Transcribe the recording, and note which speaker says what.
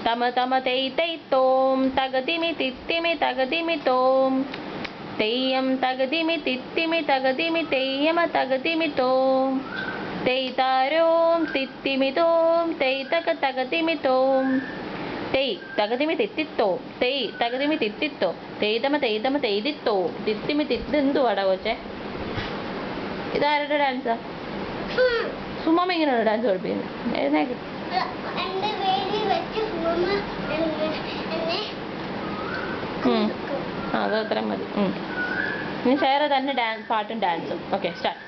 Speaker 1: തമ തമ തെയ് തെയ് തോം തകതിമി തിത്തിമി തകതിമി തോം തെയ്യം തകതിമി തിത്തിമി തകതിമി തെയ്യമ തകതിമി തോം തെയ് താരോം തിത്തിമി തോം തെയ് തക തകതിമി തോം തെയ് തകതിമി തിത്തിത്തോം തെയ് തകതിമി തിത്തിത്തോം തെയ്തമ തെയ്തിത്തോം തിത്തിമി തിത്ത് എന്തുവാടാ കൊച്ചേ? ഇതാരുടെ ഡാൻസാ? സുമമ്മ ഇങ്ങനെയാണ് ഡാൻസ് പഠിപ്പിക്കുന്നത്. എഴുന്നേക്ക്. അത് അത്രയും മതി. ഇനി ഷെയർ തന്നെ പാട്ടും ഡാൻസും. Okay, start.